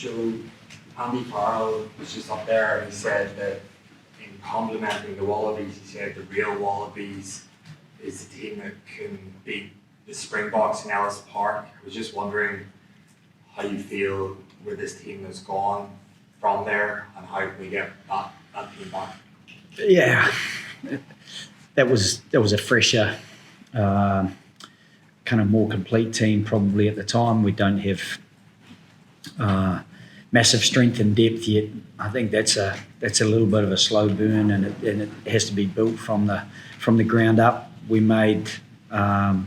Joe, Andy Farrell was just up there and he said that in complimenting the Wallabies, he said the real Wallabies is the team that can beat the Springboks in Ellis Park. I was just wondering how you feel where this team has gone from there and how can we get that team back? Yeah, that was a fresher, kind of more complete team probably at the time. We don't have massive strength and depth yet. I think that's a little bit of a slow burn, and it has to be built from the ground up. We made, I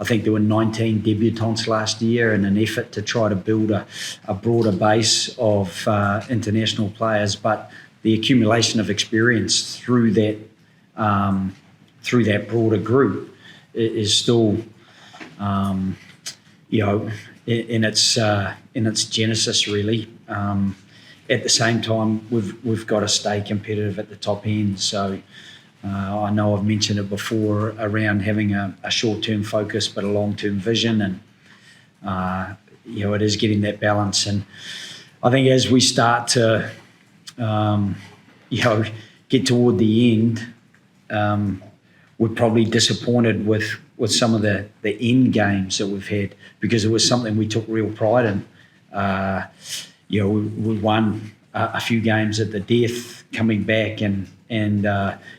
think there were 19 debutants last year in an effort to try to build a broader base of international players, but the accumulation of experience through that broader group is still, in its genesis really. At the same time, we've got to stay competitive at the top end. So I know I've mentioned it before around having a short-term focus but a long-term vision, and it is getting that balance. And I think as we start to get toward the end, we're probably disappointed with some of the end games that we've had, because it was something we took real pride in. We won a few games at the death, coming back, and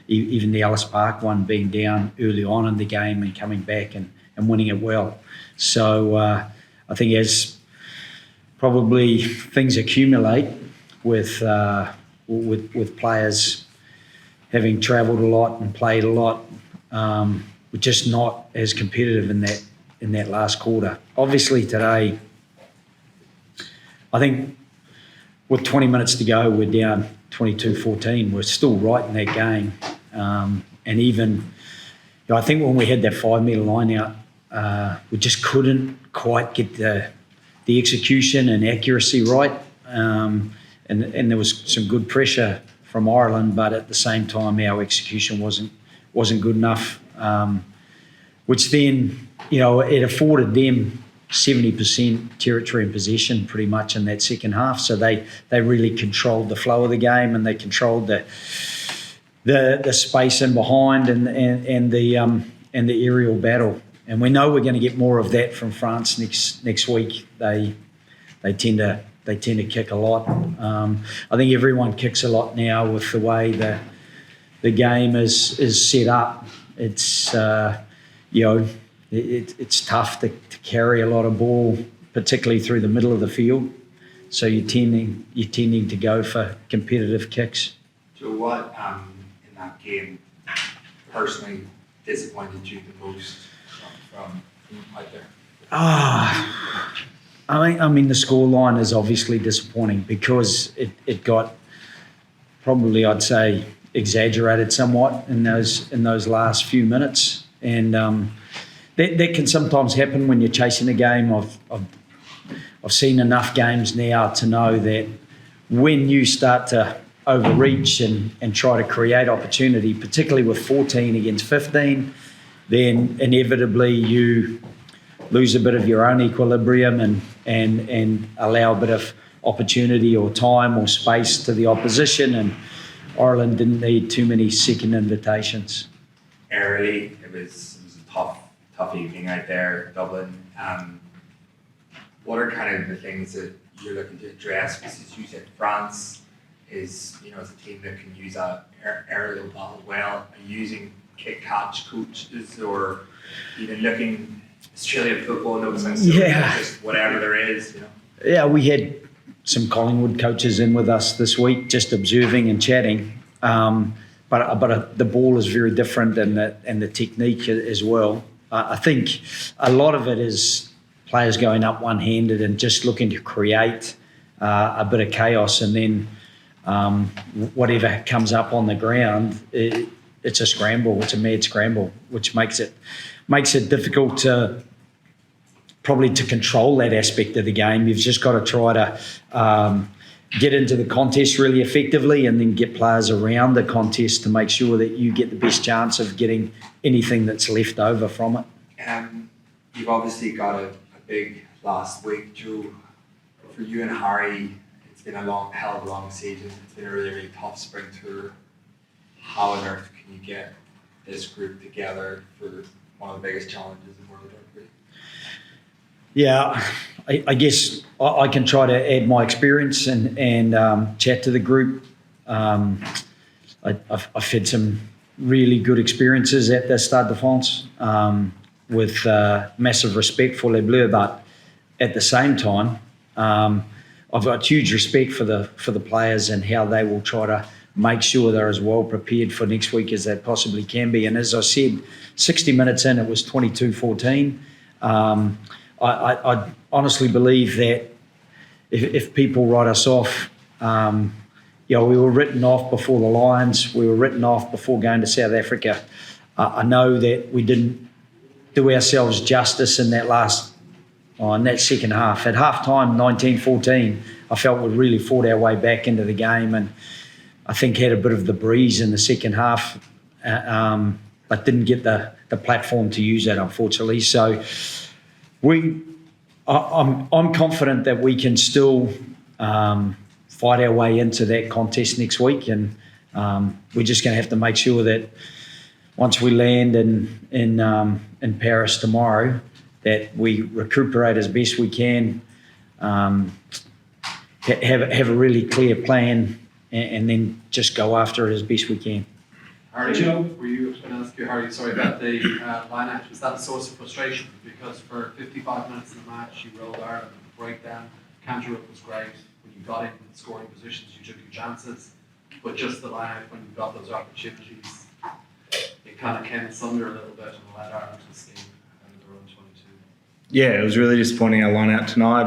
even the Ellis Park one, being down early on in the game and coming back and winning it well. So I think as probably things accumulate with players having travelled a lot and played a lot, we're just not as competitive in that last quarter. Obviously today, I think with 20 minutes to go, we're down 22-14. We're still right in that game. And even, I think when we had that 5 metre line out, we just couldn't quite get the execution and accuracy right. And there was some good pressure from Ireland, but at the same time, our execution wasn't good enough, which then, it afforded them 70% territory and possession pretty much in that second half. So they really controlled the flow of the game, and they controlled the space in behind and the aerial battle. And we know we're going to get more of that from France next week. They tend to kick a lot. I think everyone kicks a lot now with the way the game is set up. It's it's tough to carry a lot of ball, particularly through the middle of the field. So you're tending to go for competitive kicks. So what in that game personally disappointed you the most from out there? I mean, the scoreline is obviously disappointing because it got probably, I'd say, exaggerated somewhat in those last few minutes, and that can sometimes happen when you're chasing a game. I've seen enough games now to know that when you start to overreach and try to create opportunity, particularly with 14 against 15, then inevitably you lose a bit of your own equilibrium and allow a bit of opportunity or time or space to the opposition. And Ireland didn't need too many second invitations. Early, it was a tough evening out there, Dublin. What are kind of the things that you're looking to address? Because you said France is, is a team that can use that aerial ball well. Are you using kick-catch coaches, or even looking Australian football? No sense. Yeah. Just whatever there is, Yeah, we had some Collingwood coaches in with us this week, just observing and chatting. But the ball is very different, and the technique as well. I think a lot of it is players going up one-handed and just looking to create a bit of chaos, and then whatever comes up on the ground, it's a scramble. It's a mad scramble, which makes it difficult to control that aspect of the game. You've just got to try to get into the contest really effectively, and then get players around the contest to make sure that you get the best chance of getting anything that's left over from it. You've obviously got a big last week, Joe, for you and Harry, it's been a hell of a long season. It's been a really, really tough spring tour. How on earth can you get this group together for one of the biggest challenges in world rugby? Yeah, I guess I can try to add my experience and chat to the group. I've had some really good experiences at the Stade de France with massive respect for Les Bleus, but at the same time, I've got huge respect for the players and how they will try to make sure they're as well prepared for next week as they possibly can be. And as I said, 60 minutes in, it was 22-14. I honestly believe that if people write us off, we were written off before the Lions. We were written off before going to South Africa. I know that we didn't do ourselves justice in that in that second half. At half-time, 19-14, I felt we really fought our way back into the game and I think had a bit of the breeze in the second half, but didn't get the platform to use that, unfortunately. So I'm confident that we can still fight our way into that contest next week, and we're just going to have to make sure that once we land in Paris tomorrow, that we recuperate as best we can, have a really clear plan, and then just go after it as best we can. Harry, Joe, were you going to ask you, Harry, sorry about the line out? Was that a source of frustration? Because for 55 minutes in the match, you rolled Ireland, breakdown, counter-up was great. When you got in scoring positions, you took your chances. But just the line out, when you got those opportunities, it kind of came asunder a little bit and allowed Ireland to escape their own 22. Yeah, it was really disappointing, our line out tonight.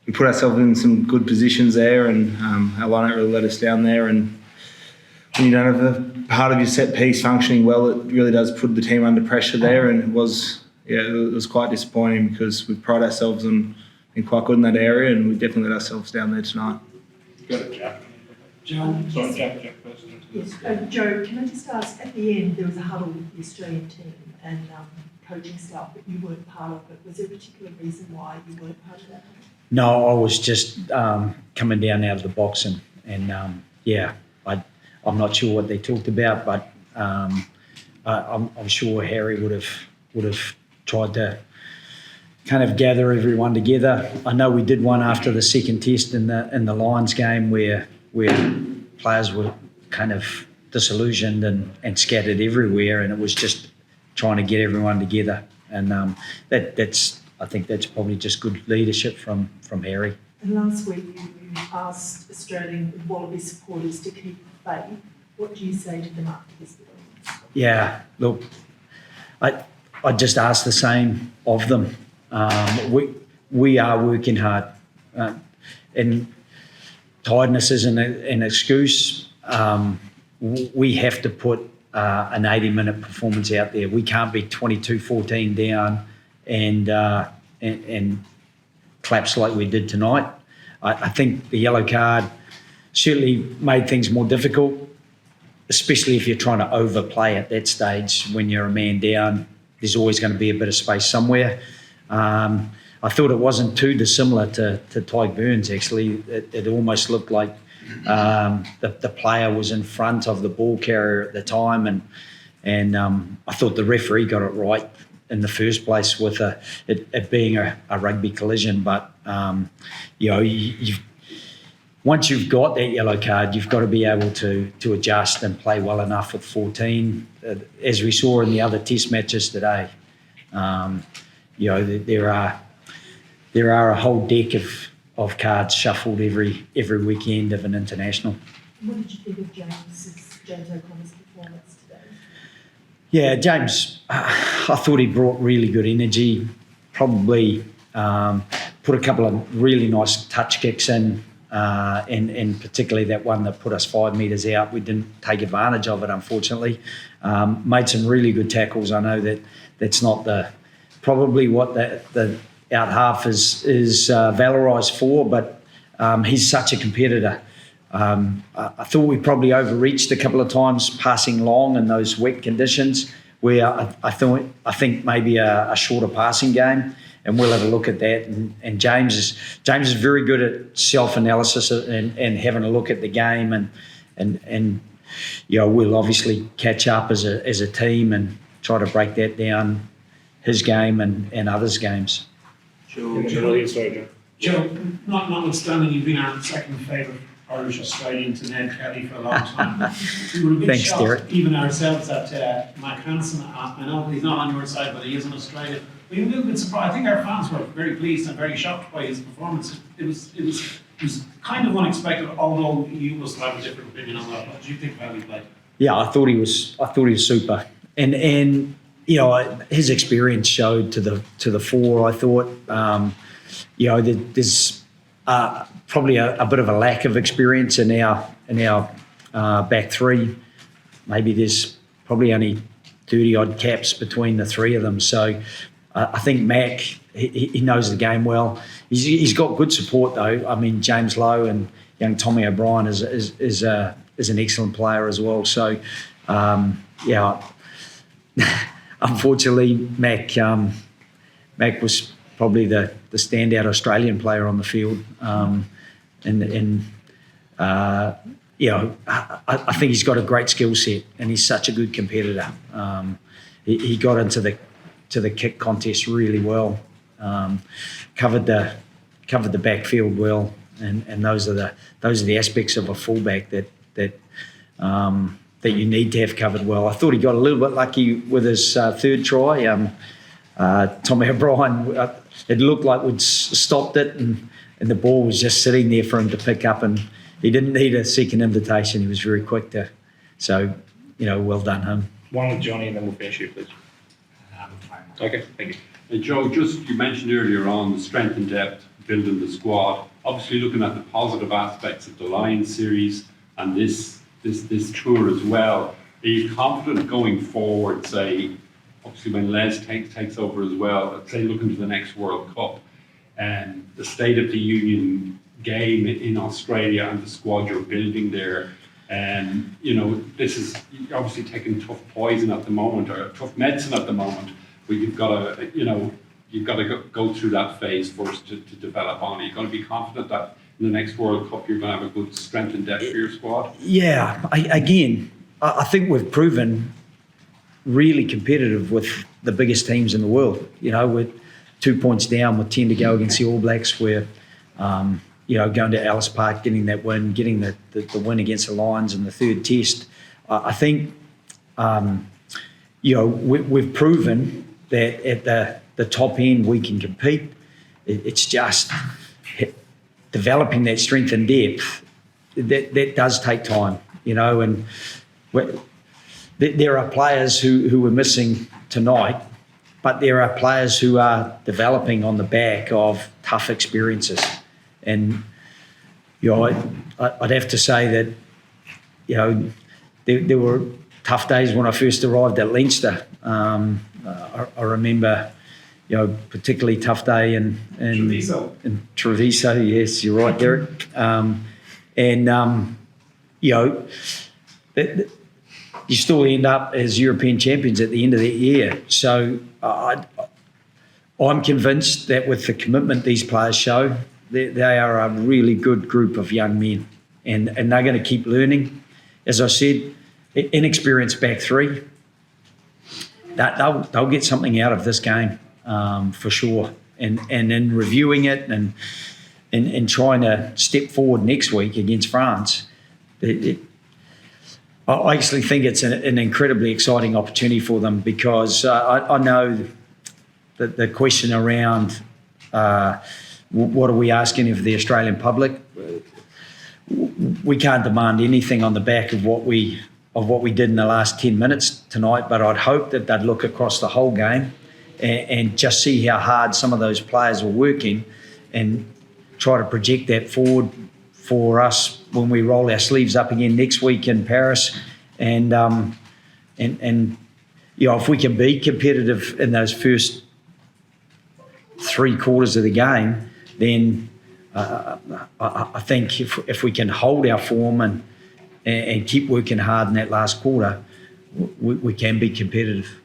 We put ourselves in some good positions there, and our line out really let us down there. And when you don't have a part of your set piece functioning well, it really does put the team under pressure there. And it was quite disappointing because we pride ourselves on being quite good in that area, and we definitely let ourselves down there tonight. Got it, Jack. Joe? Sorry, Jack first. Yes. Joe, can I just ask, at the end there was a huddle with the Australian team and coaching staff, but you weren't part of it. Was there a particular reason why you weren't part of that? No, I was just coming down out of the box and I'm not sure what they talked about, but I'm sure Harry would have tried to kind of gather everyone together. I know we did one after the second test in the Lions game where players were kind of disillusioned and scattered everywhere, and it was just trying to get everyone together. And I think that's probably just good leadership from Harry. And last week you asked Australian Wallaby supporters to keep faith. What do you say to them after this performance? Yeah, look, I just ask the same of them. We are working hard, and tiredness isn't an excuse. We have to put an 80-minute performance out there. We can't be 22-14 down and collapse like we did tonight. I think the yellow card certainly made things more difficult, especially if you're trying to overplay at that stage. When you're a man down, there's always going to be a bit of space somewhere. I thought it wasn't too dissimilar to Tyke Burns, actually. It almost looked like the player was in front of the ball carrier at the time, and I thought the referee got it right in the first place with it being a rugby collision. But once you've got that yellow card, you've got to be able to adjust and play well enough with 14, as we saw in the other test matches today. There are a whole deck of cards shuffled every weekend of an international. What did you think of James O'Connor's performance today? Yeah, James, I thought he brought really good energy, probably put a couple of really nice touch kicks in, and particularly that one that put us 5 metres out. We didn't take advantage of it, unfortunately. Made some really good tackles. I know that's not probably what the out half is valorised for, but he's such a competitor. I thought we probably overreached a couple of times passing long in those wet conditions where I think maybe a shorter passing game and we'll have a look at that. And James is very good at self-analysis and having a look at the game, and we'll obviously catch up as a team and try to break that down, his game and others' games. Joe, notwithstanding you've been our second favourite Irish Australian to Ned Kelly for a long time. We were a bit Thanks, shocked, Derek. even ourselves, that Mac Hansen, I know he's not on your side, but he is in Australia. We were a little bit surprised. I think our fans were very pleased and very shocked by his performance. It was kind of unexpected, although you must have a different opinion on that. What did you think of how he played? Yeah, I thought he was super, and his experience showed to the fore. I thought there's probably a bit of a lack of experience in our back three. Maybe there's probably only 30 odd caps between the three of them. So I think Mac, he knows the game well. He's got good support though. I mean, James Lowe and young Tommy O'Brien is an excellent player as well. So unfortunately, Mac was probably the standout Australian player on the field. I think he's got a great skill set, and he's such a good competitor. He got into the kick contest really well, covered the backfield well, and those are the aspects of a fullback that you need to have covered well. I thought he got a little bit lucky with his third try. Tommy O'Brien, it looked like we'd stopped it, and the ball was just sitting there for him to pick up, and he didn't need a second invitation. He was very quick to. So, well done him. One with Johnny, and then we'll finish here, please. Okay, thank you. And Joe, you mentioned earlier on the strength and depth, building the squad. Obviously, looking at the positive aspects of the Lions series and this tour as well. Are you confident going forward? Say, obviously, when Les takes over as well. Say, looking to the next World Cup and the State of the Union game in Australia and the squad you're building there. And this is obviously taking tough poison at the moment, or tough medicine at the moment. But you've got to go through that phase first to develop on it. You've got to be confident that in the next World Cup you're going to have a good strength and depth for your squad. Yeah, I think we've proven really competitive with the biggest teams in the world. We're 2 points down with 10 to go against the All Blacks. We're going to Ellis Park, getting that win, getting the win against the Lions in the third test. I think we've proven that at the top end we can compete. It's just developing that strength and depth. That does take time, and there are players who were missing tonight, but there are players who are developing on the back of tough experiences. And I'd have to say that there were tough days when I first arrived at Leinster. I remember particularly tough day in Treviso. Yes, you're right, Derek. You still end up as European champions at the end of that year. So I'm convinced that with the commitment these players show, they are a really good group of young men, and they're going to keep learning. As I said, inexperienced back three, they'll get something out of this game for sure. And in reviewing it and trying to step forward next week against France, I actually think it's an incredibly exciting opportunity for them, because I know that the question around what are we asking of the Australian public? We can't demand anything on the back of what we did in the last 10 minutes tonight, but I'd hope that they'd look across the whole game and just see how hard some of those players were working, and try to project that forward for us when we roll our sleeves up again next week in Paris. And if we can be competitive in those first 3 quarters of the game, then I think if we can hold our form and keep working hard in that last quarter, we can be competitive.